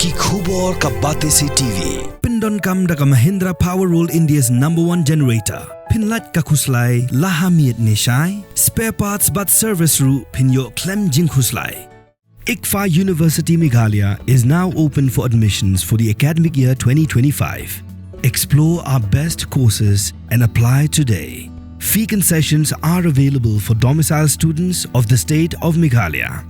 Ki khubor ka Batesi TV. Pindon kam da ka Mahindra Powerroll India's #1 generator. Pinlat ka khuslai lahamiet nishai. Spare parts but service ru pinyo klem jing khuslai. ICFA University Meghalaya is now open for admissions for the academic year 2025. Explore our best courses and apply today. Fee concessions are available for domicile students of the state of Meghalaya.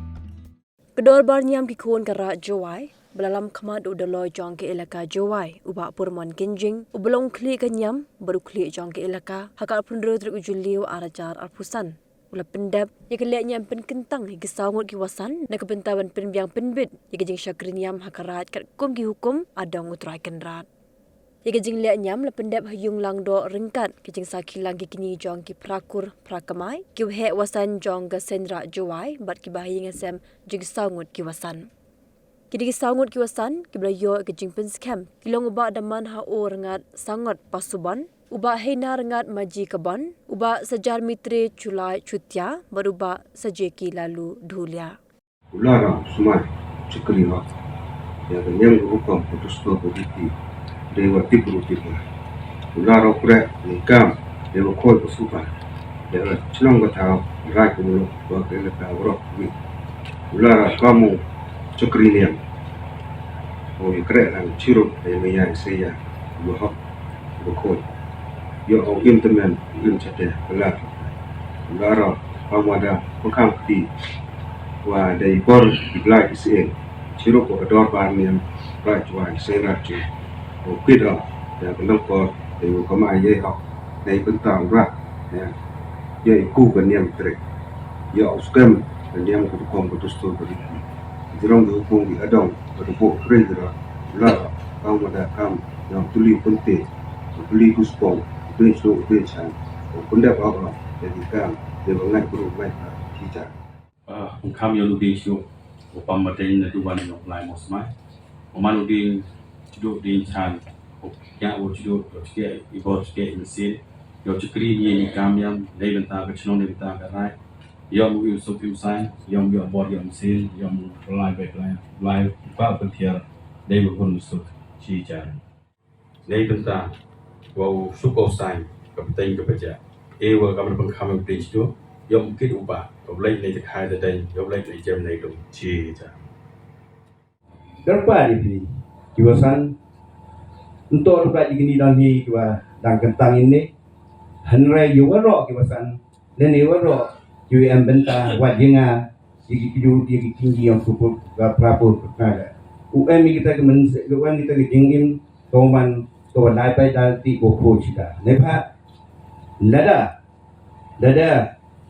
Kedor barnyam kikun kara Jowai, belalam kemad udaloi jong ke elaka Jowai, uba purman kenjing, ubelong kli kenyam, baru kli jong ke elaka, hakal pundro truk ujuliu arajar arpusan. Ula pendap, ya keliaknya pen kentang hingga sangut kiwasan, na kebentaban pen biang penbit, ya kejing syakrin yam hakarat kat kum ki hukum, adang utrai kenrat. Ya kejing liak nyam la pendap hayung lang do ringkat, kejing saki lang kini jong ki prakur prakamai, ki hek wasan jong ga senra Jowai, bat ki bahi ngasem jing sangut kiwasan. Kini ki sangut kiwasan, ki belayo kejing pen scam, kilong uba daman ha o rengat sangat pasuban, uba heina rengat maji kaban, uba sejar mitre culai cutia, beruba sejeki lalu dhulia. Ulara semai cekliwa, ya kenyang hukum putus to beriti, dewa tipu tipu. Ulara kurek nikam, dewa koi pasukan, ya celong kata rai kumulu, wakil lepas berok ni. Ulara kamu cekliniam, oh ikrek lang cirup, ya meya saya, buah berkoi. Yo ogim teman ogim cete pelat lara pamada pekang ti wa dai bor di blai isen ciro ko dor ban niam blai chwa sera chi o pida ya benang ko dai ko ma ye ho dai bentang ra ya ye ku kan niam tre yo skam niam ko ko to sto ko di jirong do ko di adong ko ko prendra la pamada kam yang tuli penting tuli kuspongด้วยโชคด้วยชัยคนได้บอกว่าจะดีกันเดี๋ยวง่ายกว่าไม่ที่จะผมคำยอลูดีชิวผมปั๊มมาเต็นในทุกวันยกลายหมดสมัยผมมาลูดีจุดดีชันผมอยากว่าจุดเกี่ยอีบอสเกี่ยอินซียอจุกรีนี่มีการยังได้เป็นตาเป็นชนได้เป็นตากันไรยอมวิวสุฟิวไซยอมยอมบอดยอมซียอมลายแบบลายฟ้าเป็นเทียร์ได้เป็นคนสุดชี้ใจได้เป็นตาว่าสุขสันต์กับเต็งกับปัจจัยว่ากำลังบังคับมันเป็นชั่วยอมคิดอุบะกับเล่นในตะไคร้แต่เต็งยอมเล่นในเจมในตรงชีจ้ะ Dapat ini kiwasan untuk dapat digini lagi kiwa dan kentang ini henry yuwaro kiwasan dan yuwaro UM benta wajinga hidup di tinggi yang cukup berapur berkala UM kita kejingin kauman kawan lain dah ti boko cita. Nepa lada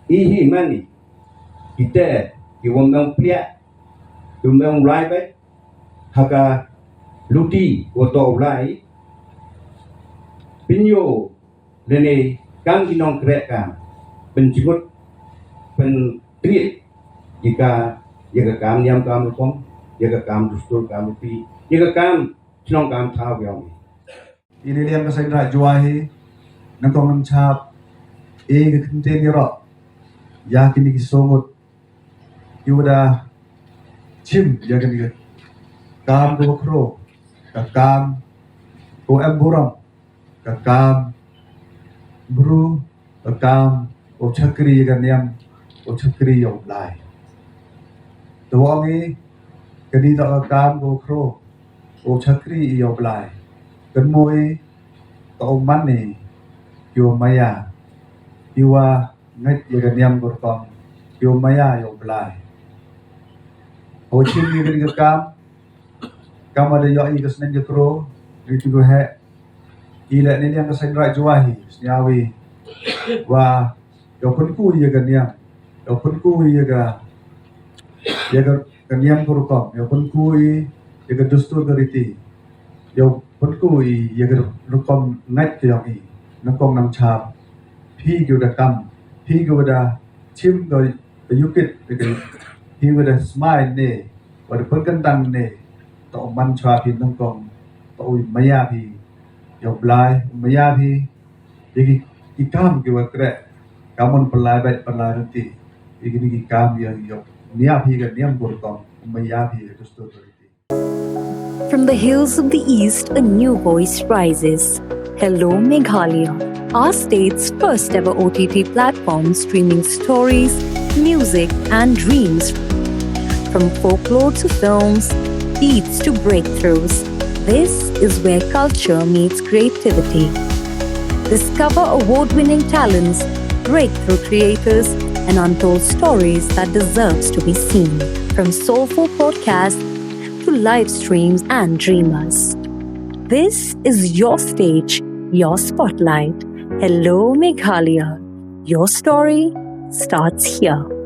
ihi mani kita kiwang pria kiwang lain haka luti oto ulai pinyo lene kang kinong kereka penjimut pentri jika kam niam kam lukom jika kam dustur kam lupi jika kam kinong kam thao yang ini liam ka saindra juahi nangkong nam chap ke kinte ni ro ya kini ki songot yuda chim ya kini kam ko kro ka kam ko buram ka kam bru ka kam o chakri ka niam o chakri yo lai to wangi kini ta kam ko kro o chakri yo lai kan môi tàu man này yêu maya yêu ngay giờ cái niệm của con yêu maya yêu lại hồi chiều đi cái cam ada yo i kesnen jekro itu go he ila ni yang kesan rai juahi senyawi wa yo pun ku ye kan niam yo pun ku ye ka niam của con yo pun ku ye ka dustur gariti yo pun ku ye ka rukom nat ke yang i nakong nam chap phi gyu da kam phi gyu da chim do yukit ke phi gyu da smile ne wa pun kan tang ne to man chwa phi nakong to maya phi yo blai maya phi ye ki kam ke wa kre kamun pelai baik pelai nanti ini kam yang yo niap phi ka niam ko tong maya phi to sto From the hills of the east, a new voice rises. Hello Meghalaya, our state's first ever OTT platform streaming stories, music, and dreams. From folklore to films, beats to breakthroughs, this is where culture meets creativity. Discover award-winning talents, breakthrough creators, and untold stories that deserves to be seen. From soulful podcasts to live streams and dreamers. This is your stage, your spotlight. Hello Meghalaya. Your story starts here.